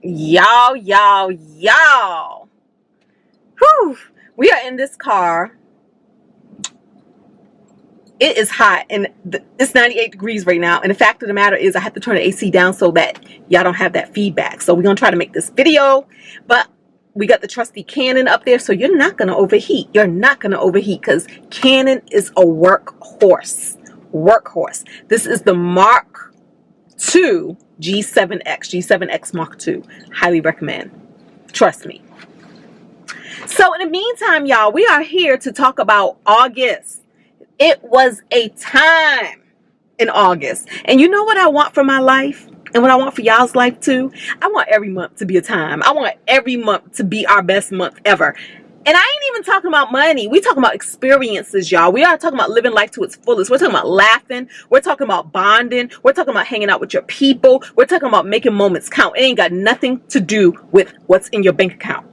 Y'all. Whew. We are in this car. It is hot and it's 98 degrees right now. And the fact of the matter is I have to turn the AC down so that y'all don't have that feedback. So we're going to try to make this video, but we got the trusty Canon up there. So you're not going to overheat. You're not going to overheat because Canon is a workhorse. This is the Mark II G7X Mark II. Highly recommend. Trust me. So in the meantime, y'all, we are here to talk about August. It was a time in August. And you know what I want for my life? And what I want for y'all's life too? I want every month to be a time. I want every month to be our best month ever. And I ain't even talking about money. We talking about experiences, y'all. We are talking about living life to its fullest. We're talking about laughing. We're talking about bonding. We're talking about hanging out with your people. We're talking about making moments count. It ain't got nothing to do with what's in your bank account.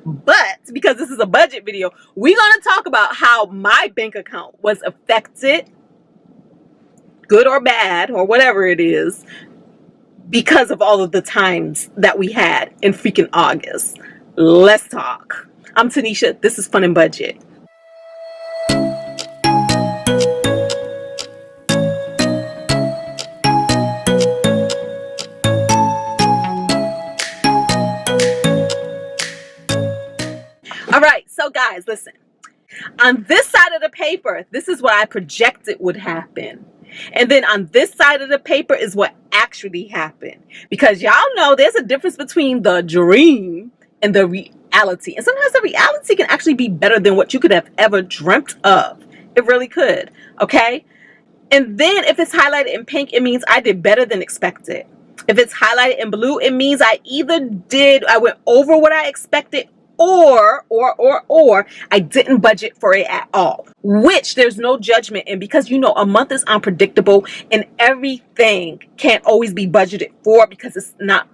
But because this is a budget video, we're going to talk about how my bank account was affected, good or bad, or whatever it is, because of all of the times that we had in freaking August. Let's talk. I'm Tanisha. This is Fun and Budget. All right, so guys, listen. On this side of the paper, this is what I projected would happen. And then on this side of the paper is what actually happened. Because y'all know there's a difference between the dream and the reality. And sometimes the reality can actually be better than what you could have ever dreamt of. It really could, okay? And then if it's highlighted in pink, it means I did better than expected. If it's highlighted in blue, it means I went over what I expected, or I didn't budget for it at all, which there's no judgment in, because you know a month is unpredictable and everything can't always be budgeted for because it's not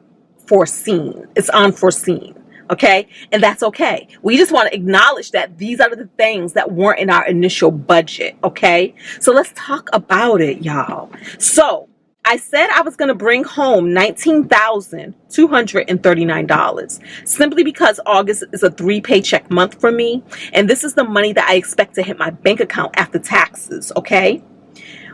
foreseen. It's unforeseen. Okay. And that's okay. We just want to acknowledge that these are the things that weren't in our initial budget. Okay. So let's talk about it, y'all. So I said I was going to bring home $19,239 simply because August is a 3-paycheck month for me. And this is the money that I expect to hit my bank account after taxes. Okay.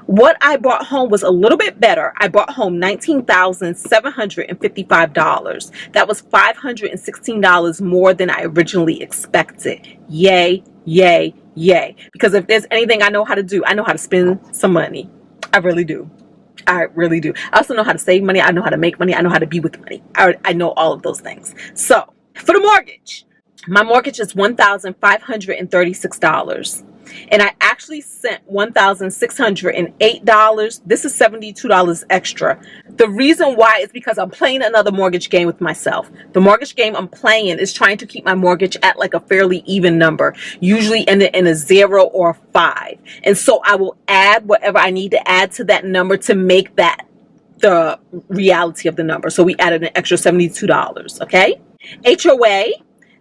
What I brought home was a little bit better. I brought home $19,755. That was $516 more than I originally expected. Yay, yay, yay. Because if there's anything I know how to do, I know how to spend some money. I really do. I really do. I also know how to save money. I know how to make money. I know how to be with money. I know all of those things. So for the mortgage, my mortgage is $1,536. And I actually sent $1,608. This is $72 extra. The reason why is because I'm playing another mortgage game with myself. The mortgage game I'm playing is trying to keep my mortgage at like a fairly even number, usually in a 0 or a 5. And so I will add whatever I need to add to that number to make that the reality of the number. So we added an extra $72. Okay. HOA,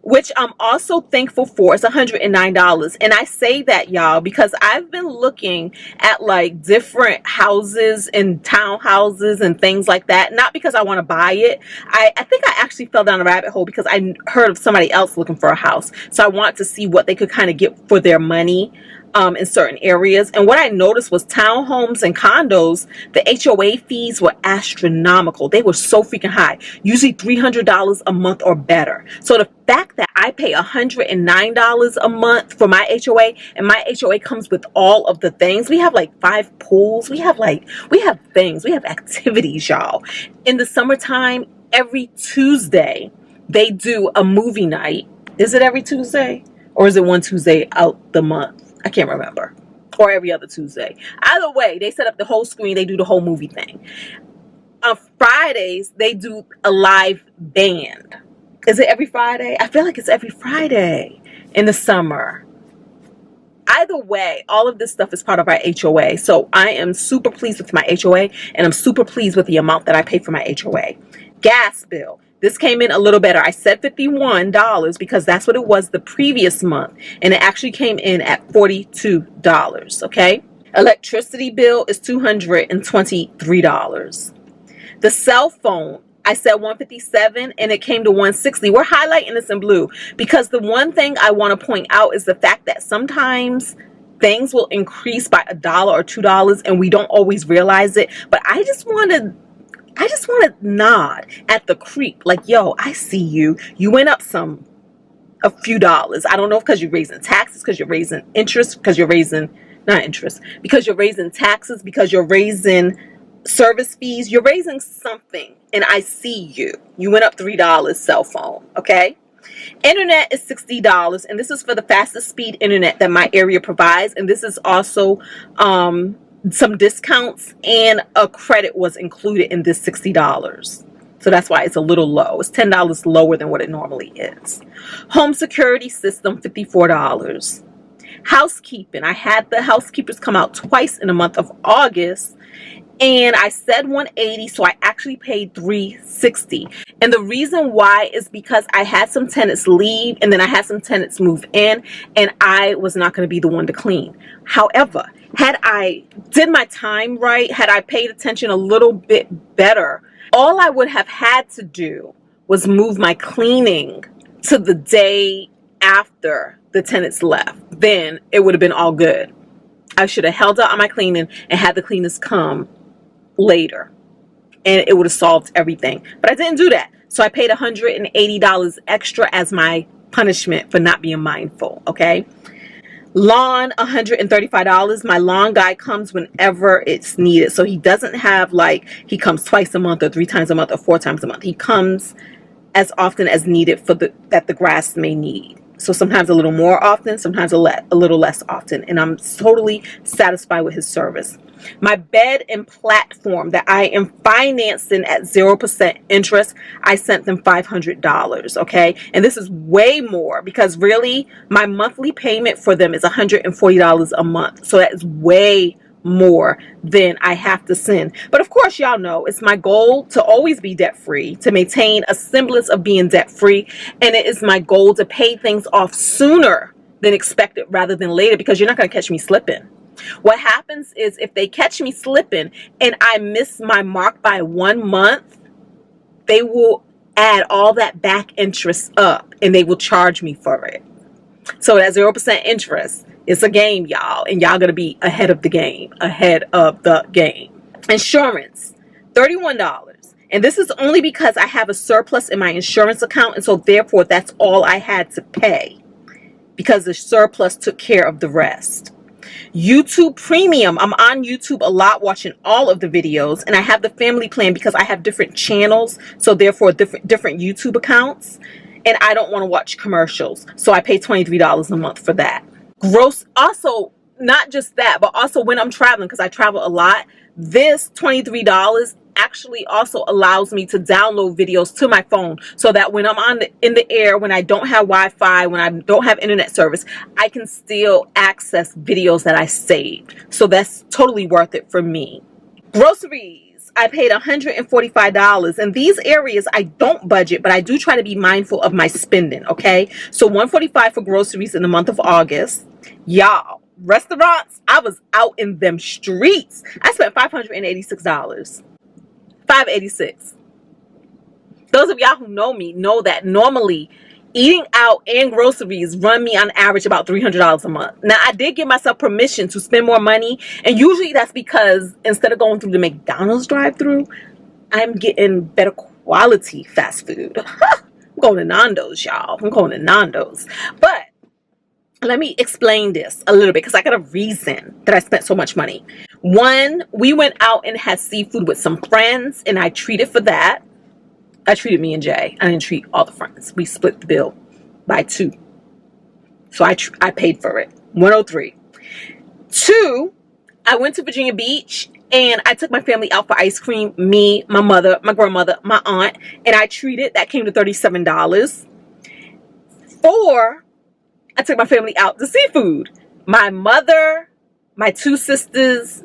which I'm also thankful for, is $109. And I say that, y'all, because I've been looking at like different houses and townhouses and things like that. Not because I want to buy it. I think I actually fell down a rabbit hole because I heard of somebody else looking for a house. So I wanted to see what they could kind of get for their money in certain areas. And what I noticed was townhomes and condos, the HOA fees were astronomical. They were so freaking high, usually $300 a month or better. So the fact that I pay $109 a month for my HOA, and my HOA comes with all of the things. We have like 5 pools. We have things. We have activities, y'all. In the summertime, every Tuesday, they do a movie night. Is it every Tuesday? Or is it one Tuesday out the month? I can't remember. Or every other Tuesday. Either way, they set up the whole screen. They do the whole movie thing. On Fridays, they do a live band. Is it every Friday? I feel like it's every Friday in the summer. Either way, all of this stuff is part of our HOA. So I am super pleased with my HOA, and I'm super pleased with the amount that I pay for my HOA. Gas bill. This came in a little better. I said $51 because that's what it was the previous month. And it actually came in at $42. Okay. Electricity bill is $223. The cell phone I said 157 and it came to 160. We're highlighting this in blue because the one thing I want to point out is the fact that sometimes things will increase by $1 or $2 and we don't always realize it. But I just want to nod at the creep. Like, yo, I see you. You went up a few dollars. I don't know if because you're raising taxes, because you're raising interest, because you're raising, not interest, because you're raising taxes, because you're raising service fees. You're raising something and I see you. You went up $3 cell phone, okay? Internet is $60 and this is for the fastest speed internet that my area provides, and this is also some discounts and a credit was included in this $60. So that's why it's a little low. It's $10 lower than what it normally is. Home security system, $54. Housekeeping, I had the housekeepers come out twice in the month of August, and I said 180, so I actually paid $360. And the reason why is because I had some tenants leave and then I had some tenants move in, and I was not going to be the one to clean. However, had I did my time right, had I paid attention a little bit better, all I would have had to do was move my cleaning to the day after the tenants left. Then it would have been all good. I should have held out on my cleaning and had the cleaners come later, and it would have solved everything. But I didn't do that. So I paid $180 extra as my punishment for not being mindful, okay? Lawn, $135. My lawn guy comes whenever it's needed. So he doesn't have like, he comes twice a month or 3 times a month or 4 times a month. He comes as often as needed for that the grass may need. So sometimes a little more often, sometimes a little less often. And I'm totally satisfied with his service. My bed and platform that I am financing at 0% interest, I sent them $500, okay? And this is way more because really my monthly payment for them is $140 a month. So that is way more than I have to send. But of course, y'all know it's my goal to always be debt free, to maintain a semblance of being debt free. And it is my goal to pay things off sooner than expected rather than later, because you're not going to catch me slipping. What happens is if they catch me slipping and I miss my mark by 1 month, they will add all that back interest up and they will charge me for it. So that 0% interest, it's a game, y'all, and y'all gonna be ahead of the game, Insurance, $31. And this is only because I have a surplus in my insurance account, and so therefore that's all I had to pay because the surplus took care of the rest. YouTube Premium. I'm on YouTube a lot watching all of the videos, and I have the family plan because I have different channels, so therefore different YouTube accounts, and I don't want to watch commercials, so I pay $23 a month for that. Gross, also not just that, but also when I'm traveling, because I travel a lot, this $23 actually also allows me to download videos to my phone so that when I'm in the air, when I don't have Wi-Fi, when I don't have internet service, I can still access videos that I saved. So that's totally worth it for me. Groceries, I paid $145. In these areas, I don't budget, but I do try to be mindful of my spending, okay? So $145 for groceries in the month of August. Y'all, restaurants, I was out in them streets. I spent $586. $586. Those of y'all who know me know that normally eating out and groceries run me on average about $300 a month. Now, I did give myself permission to spend more money, and usually that's because instead of going through the McDonald's drive-thru, I'm getting better quality fast food. I'm going to Nando's, y'all. I'm going to Nando's. But let me explain this a little bit because I got a reason that I spent so much money. One, we went out and had seafood with some friends, and I treated for that. I treated me and Jay. I didn't treat all the friends. We split the bill by 2. So I paid for it. $103. 2, I went to Virginia Beach and I took my family out for ice cream. Me, my mother, my grandmother, my aunt, and I treated. That came to $37. 4, I took my family out to seafood. My mother, my 2 sisters,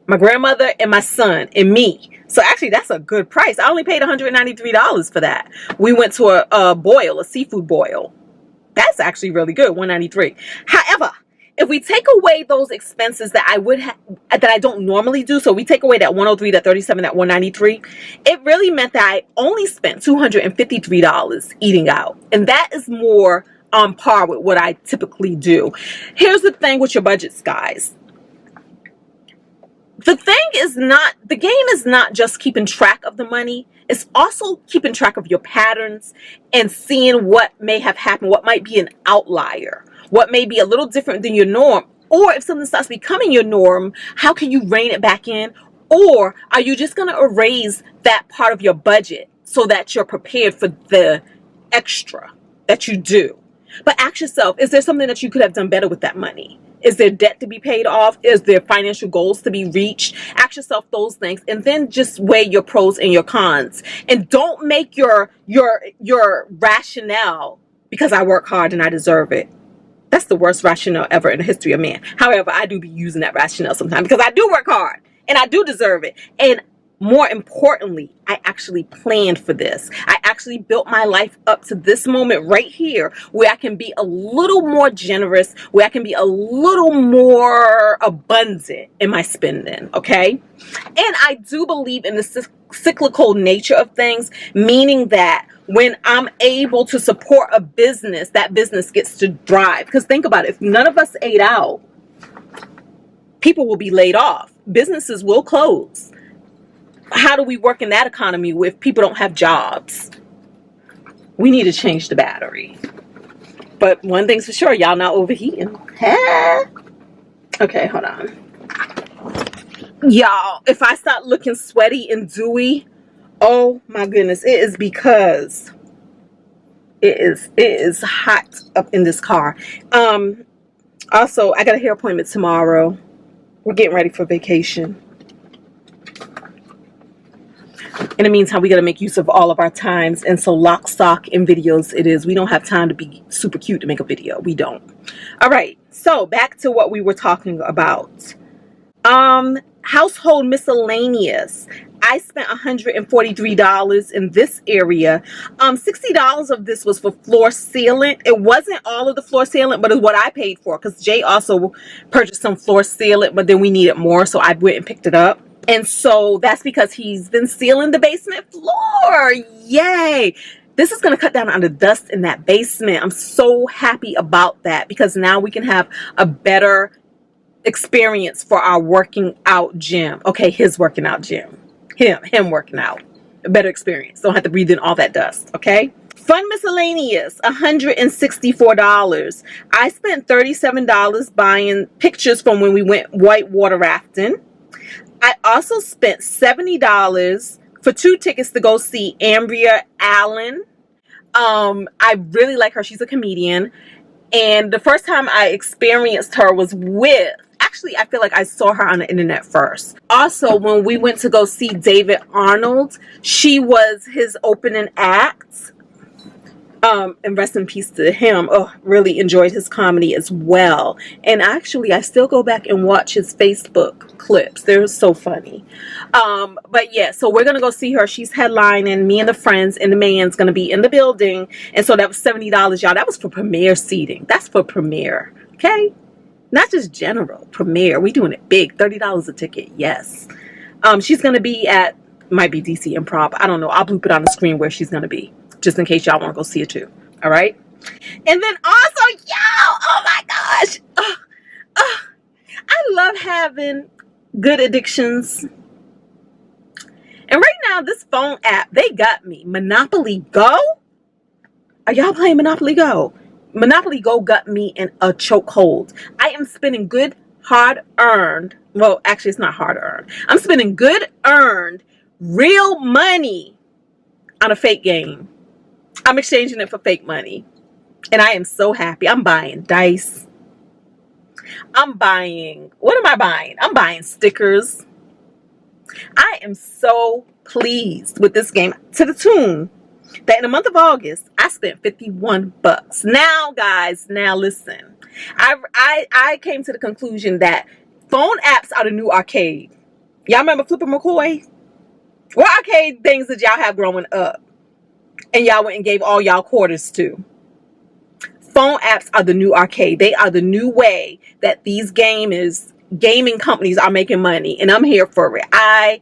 my grandmother, and my son, and me. So actually, that's a good price. I only paid $193 for that. We went to a seafood boil. That's actually really good, $193. However, if we take away those expenses that I would have, that I don't normally do, so we take away that 103, that 37, that 193, it really meant that I only spent $253 eating out. And that is more on par with what I typically do. Here's the thing with your budgets, guys. The game is not just keeping track of the money. It's also keeping track of your patterns and seeing what may have happened, what might be an outlier, what may be a little different than your norm. Or if something starts becoming your norm, how can you rein it back in? Or are you just going to erase that part of your budget so that you're prepared for the extra that you do? But ask yourself, is there something that you could have done better with that money? Is there debt to be paid off? Is there financial goals to be reached? Ask yourself those things, and then just weigh your pros and your cons. And don't make your rationale, because I work hard and I deserve it. That's the worst rationale ever in the history of man. However, I do be using that rationale sometimes because I do work hard and I do deserve it. And more importantly, I actually planned for this. I actually built my life up to this moment right here where I can be a little more generous, where I can be a little more abundant in my spending, okay? And I do believe in the cyclical nature of things, meaning that when I'm able to support a business, that business gets to thrive. Because think about it, if none of us ate out, people will be laid off. Businesses will close. How do we work in that economy if people don't have jobs? We need to change the battery. But one thing's for sure, y'all not overheating. Huh? Okay, hold on. Y'all, if I start looking sweaty and dewy, oh my goodness, it is because it is hot up in this car. Also, I got a hair appointment tomorrow. We're getting ready for vacation. In the meantime, we got to make use of all of our times. And so lock, stock, and videos it is. We don't have time to be super cute to make a video. We don't. All right. So back to what we were talking about. Household miscellaneous. I spent $143 in this area. $60 of this was for floor sealant. It wasn't all of the floor sealant, but it's what I paid for. Because Jay also purchased some floor sealant, but then we needed more. So I went and picked it up. And so that's because he's been sealing the basement floor. Yay. This is going to cut down on the dust in that basement. I'm so happy about that because now we can have a better experience for our working out gym. Okay, his working out gym. Him working out. A better experience. Don't have to breathe in all that dust. Okay. Fun miscellaneous, $164. I spent $37 buying pictures from when we went whitewater rafting. I also spent $70 for 2 tickets to go see Ambria Allen. I really like her. She's a comedian. And the first time I experienced her was with, actually, I feel like I saw her on the internet first. Also, when we went to go see David Arnold, she was his opening act. And rest in peace to him. Oh, really enjoyed his comedy as well. And actually, I still go back and watch his Facebook clips. They're so funny. But yeah, so we're going to go see her. She's headlining. Me and the friends and the man's going to be in the building. And so that was $70, y'all. That was for premiere seating. That's for premiere. Okay? Not just general. Premiere. We doing it big. $30 a ticket. Yes. She's going to be at, might be DC Improv. I don't know. I'll bloop it on the screen where she's going to be. Just in case y'all want to go see it too. All right. And then also, oh my gosh. I love having good addictions. And right now, this phone app, they got me. Monopoly Go? Are y'all playing Monopoly Go? Monopoly Go got me in a chokehold. I am spending good, hard-earned, well, actually, it's not hard-earned. I'm spending good, earned, real money on a fake game. I'm exchanging it for fake money. And I am so happy. I'm buying dice. I'm buying, what am I buying? I'm buying stickers. I am so pleased with this game to the tune that in the month of August, I spent $51. Now, guys, now listen. I came to the conclusion that phone apps are the new arcade. Y'all remember Flipper McCoy? What arcade things did y'all have growing up? And y'all went and gave all y'all quarters to? phone apps are the new arcade. They are the new way that these gaming companies are making money, and I'm here for it. I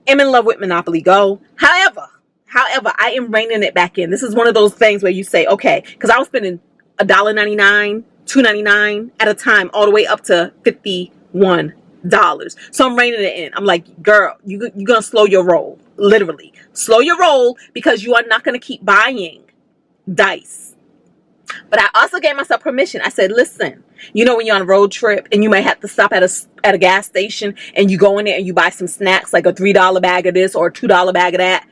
am in love with Monopoly Go. However, I am reining it back in. This is one of those things where you say, okay, because I was spending $1.99, $2.99 at a time, all the way up to $51. So I'm reining it in. I'm like, girl, you're gonna slow your roll. Literally, slow your roll, because you are not gonna keep buying dice. But I also gave myself permission. I said, listen, you know, when you're on a road trip and you might have to stop at a gas station, and you go in there and you buy some snacks, like a $3 bag of this or a $2 bag of that.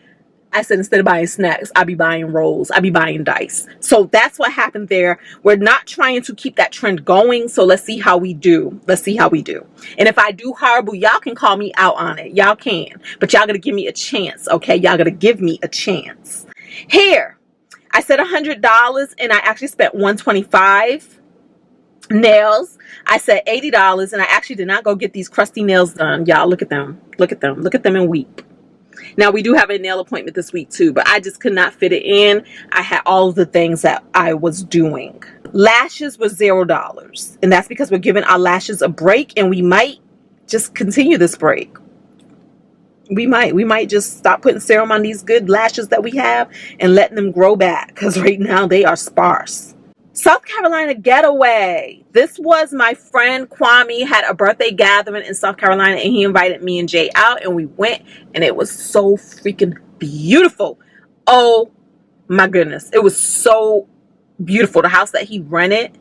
I said, instead of buying snacks, I'll be buying rolls. I'll be buying dice. So that's what happened there. We're not trying to keep that trend going. So let's see how we do. Let's see how we do. And if I do horrible, y'all can call me out on it. Y'all can. But y'all got to give me a chance, okay? Y'all got to give me a chance. Here, I said $100, and I actually spent $125. Nails, I said $80, and I actually did not go get these crusty nails done. Y'all, look at them. Look at them. Look at them and weep. Now, we do have a nail appointment this week too, but I just could not fit it in. I had all of the things that I was doing. Lashes was $0, and that's because we're giving our lashes a break, and we might just continue this break. We might just stop putting serum on these good lashes that we have and letting them grow back, because right now they are sparse. South Carolina getaway. This was my friend Kwame had a birthday gathering in South Carolina, and he invited me and Jay out, and we went, and it was so freaking beautiful. Oh my goodness. It was so beautiful. The house that he rented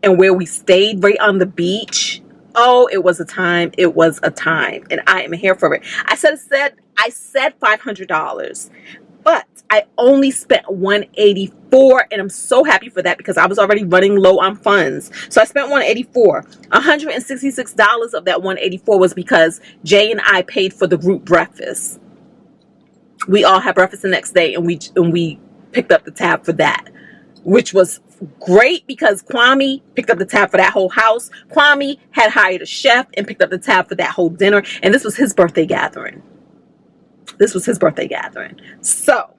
and where we stayed right on the beach. Oh, it was a time. It was a time, and I am here for it. I said $500. But I only spent $184, and I'm so happy for that, because I was already running low on funds. So I spent $184. $166 of that $184 was because Jay and I paid for the group breakfast. We all had breakfast the next day, and we picked up the tab for that, which was great because Kwame picked up the tab for that whole house. Kwame had hired a chef and picked up the tab for that whole dinner, and this was his birthday gathering. This was his birthday gathering. So,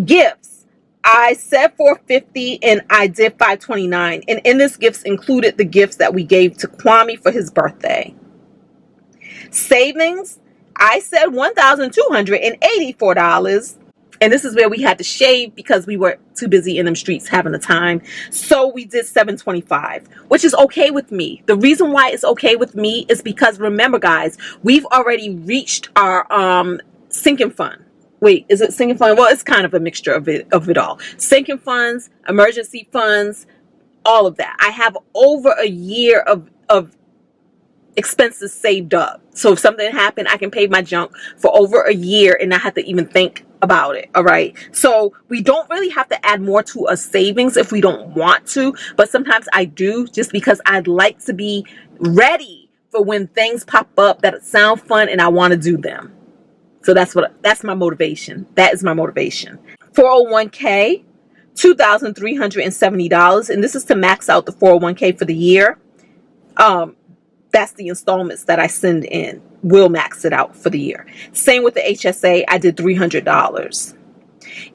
gifts. I said $450, and I did $529. And in this gifts included the gifts that we gave to Kwame for his birthday. Savings. I said $1,284. And this is where we had to shave because we were too busy in them streets having a time. So we did $725, which is okay with me. The reason why it's okay with me is because, remember, guys, we've already reached our sinking fund. Wait, is it sinking fund? Well, it's kind of a mixture of it all. Sinking funds, emergency funds, all of that. I have over a year of expenses saved up. So if something happened, I can pay my junk for over a year and not have to even think about it. All right. So we don't really have to add more to a savings if we don't want to. But sometimes I do, just because I'd like to be ready for when things pop up that sound fun and I want to do them. So that's my motivation. That is my motivation. 401k, $2,370. And this is to max out the 401k for the year. That's the installments that I send in. Will max it out for the year. Same with the HSA. I did $300.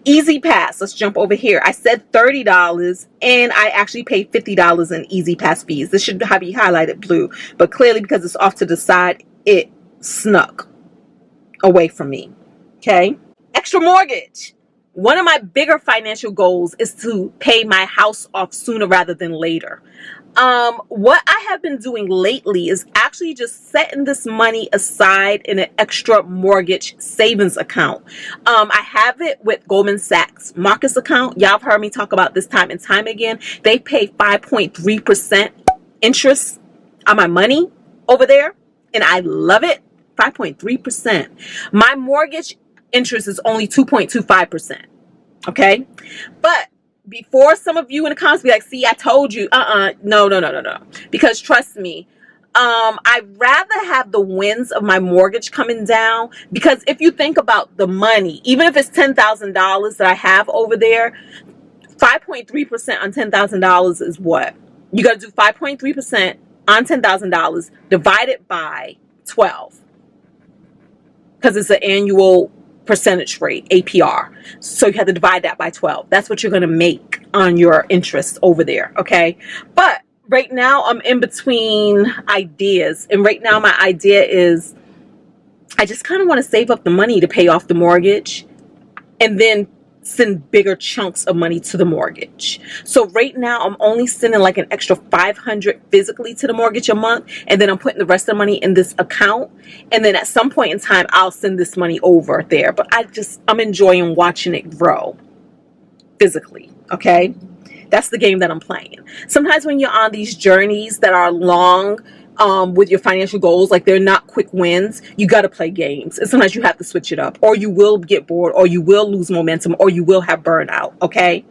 Easy Pass. Let's jump over here. I said $30, and I actually paid $50 in Easy Pass fees. This should be highlighted blue, but clearly because it's off to the side, it snuck away from me. Okay. Extra mortgage. One of my bigger financial goals is to pay my house off sooner rather than later. What I have been doing lately is actually just setting this money aside in an extra mortgage savings account. I have it with Goldman Sachs Marcus account. Y'all have heard me talk about this time and time again. They pay 5.3% interest on my money over there, and I love it. 5.3%. My mortgage interest is only 2.25%. Okay, but before some of you in the comments be like, see, I told you, no. Because trust me, I'd rather have the wins of my mortgage coming down, because if you think about the money, even if it's $10,000 that I have over there, 5.3% on $10,000 is what? You got to do 5.3% on $10,000 divided by 12. Because it's an annual percentage rate, APR. So you have to divide that by 12. That's what you're going to make on your interest over there, okay? But right now I'm in between ideas. And right now my idea is I just kind of want to save up the money to pay off the mortgage and then send bigger chunks of money to the mortgage. So right now I'm only sending like an extra $500 physically to the mortgage a month, and then I'm putting the rest of the money in this account, and then at some point in time I'll send this money over there. But I'm enjoying watching it grow physically, okay? That's the game that I'm playing. Sometimes when you're on these journeys that are long, with your financial goals, like they're not quick wins, you got to play games, and sometimes you have to switch it up, or you will get bored, or you will lose momentum, or you will have burnout, okay?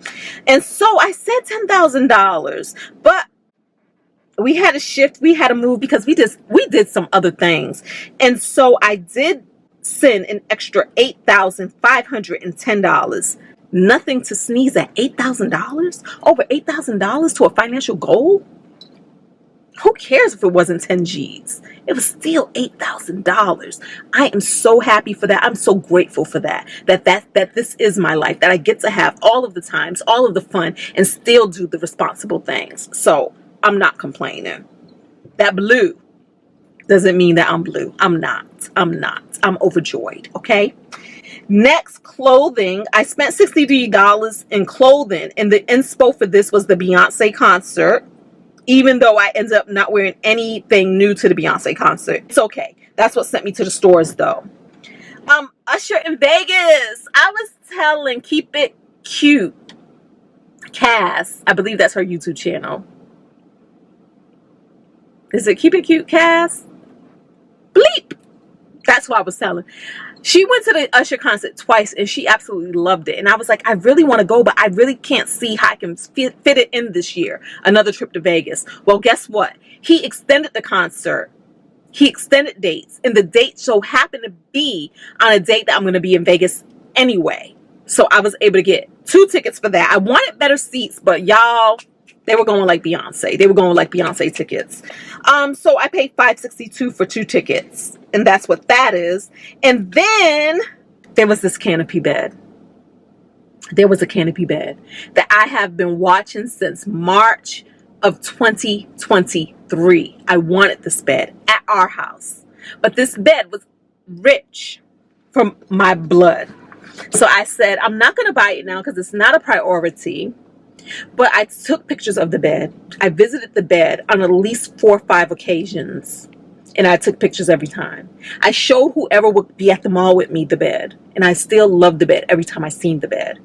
And so I said $10,000, but we had a shift, we had to move, because we did some other things. And so I did send an extra $8,510. Nothing to sneeze at. $8,000, over $8,000 to a financial goal. Who cares if it wasn't 10 G's? It was still $8,000. I am so happy for that. I'm so grateful for that. That this is my life. That I get to have all of the times, all of the fun, and still do the responsible things. So I'm not complaining. That blue doesn't mean that I'm blue. I'm not. I'm overjoyed. Okay. Next, clothing. I spent $63 in clothing, and the inspo for this was the Beyonce concert. Even though I ended up not wearing anything new to the Beyonce concert. It's okay. That's what sent me to the stores, though. Usher in Vegas. I was telling Keep It Cute Cass. I believe that's her YouTube channel. Is it Keep It Cute Cass? Bleep. That's what I was telling. She went to the Usher concert twice, and she absolutely loved it. And I was like, I really want to go, but I really can't see how I can fit it in this year. Another trip to Vegas. Well, guess what? He extended the concert. He extended dates. And the date so happened to be on a date that I'm going to be in Vegas anyway. So I was able to get 2 tickets for that. I wanted better seats, but y'all, they were going like Beyonce. They were going like Beyonce tickets. So I paid $562 for 2 tickets. And that's what that is. And then there was this canopy bed. There was a canopy bed that I have been watching since March of 2023. I wanted this bed at our house. But this bed was rich from my blood. So I said, I'm not going to buy it now because it's not a priority. But I took pictures of the bed. I visited the bed on at least 4 or 5 occasions. And I took pictures every time. I showed whoever would be at the mall with me the bed. And I still love the bed every time I seen the bed.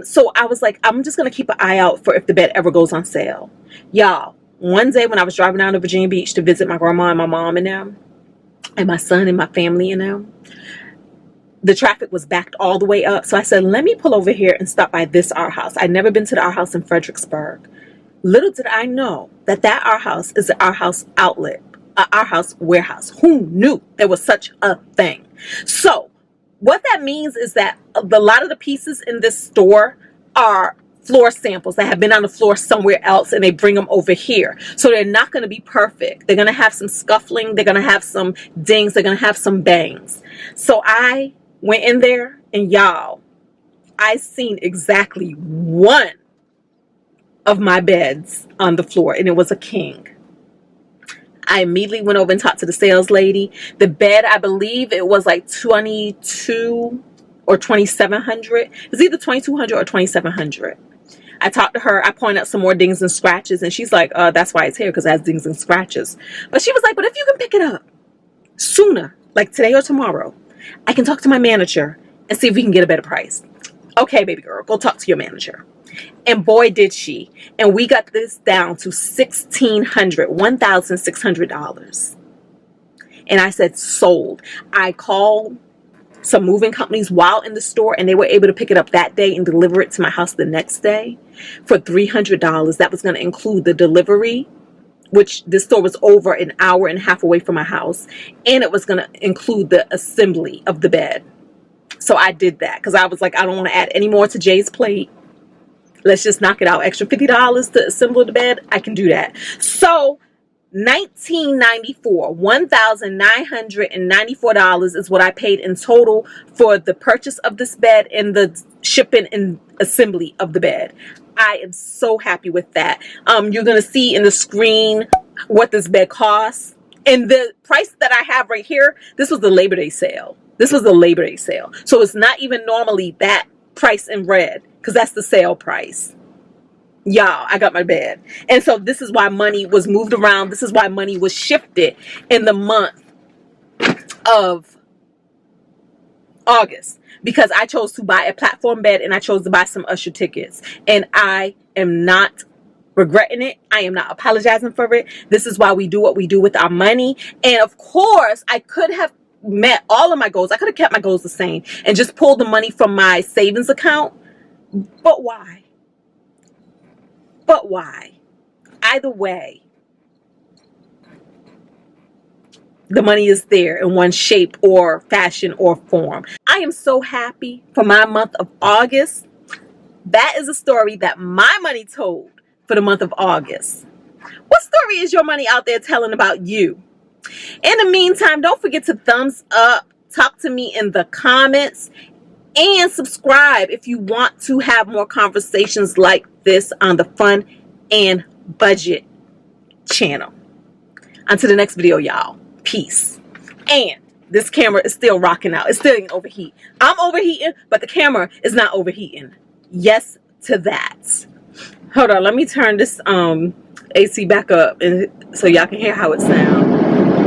So I was like, I'm just going to keep an eye out for if the bed ever goes on sale. Y'all, one day when I was driving down to Virginia Beach to visit my grandma and my mom and them, and my son and my family and them, the traffic was backed all the way up. So I said, let me pull over here and stop by this Our House. I'd never been to the Our House in Fredericksburg. Little did I know that Our House is the Our House outlet. Our House warehouse. Who knew there was such a thing? So what that means is that a lot of the pieces in this store are floor samples that have been on the floor somewhere else, and they bring them over here. So they're not going to be perfect. They're going to have some scuffling. They're going to have some dings. They're going to have some bangs. So I went in there, and y'all, I seen exactly one of my beds on the floor, and it was a king. I immediately went over and talked to the sales lady. The bed, I believe it was like $2,200 or $2,700. It was either $2,200 or $2,700. I talked to her. I pointed out some more dings and scratches, and she's like, that's why it's here, because it has dings and scratches. But she was like, but if you can pick it up sooner, like today or tomorrow, I can talk to my manager and see if we can get a better price. Okay, baby girl, go talk to your manager. And boy, did she. And we got this down to $1,600. And I said, sold. I called some moving companies while in the store, and they were able to pick it up that day and deliver it to my house the next day for $300. That was going to include the delivery, which this store was over an hour and a half away from my house. And it was going to include the assembly of the bed. So I did that because I was like, I don't want to add any more to Jay's plate. Let's just knock it out. Extra $50 to assemble the bed. I can do that. So $1,994 is what I paid in total for the purchase of this bed and the shipping and assembly of the bed. I am so happy with that. You're gonna see in the screen what this bed costs, and the price that I have right here, this was the Labor Day sale. This was the Labor Day sale, so it's not even normally that price in red, because that's the sale price. Y'all, I got my bed. And so this is why money was moved around. This is why money was shifted in the month of August, because I chose to buy a platform bed and I chose to buy some Usher tickets, and I am not regretting it. I am not apologizing for it. This is why we do what we do with our money. And of course, I could have met all of my goals. I could have kept my goals the same and just pulled the money from my savings account. But why? But why? Either way, the money is there in one shape or fashion or form. I am so happy for my month of August. That is a story that my money told for the month of August. What story is your money out there telling about you? In the meantime, don't forget to thumbs up, talk to me in the comments, and subscribe if you want to have more conversations like this on the Fun and Budget channel. Until the next video, y'all. Peace. And this camera is still rocking out. It's still getting overheat. I'm overheating, but the camera is not overheating. Yes to that. Hold on, let me turn this AC back up and so y'all can hear how it sounds.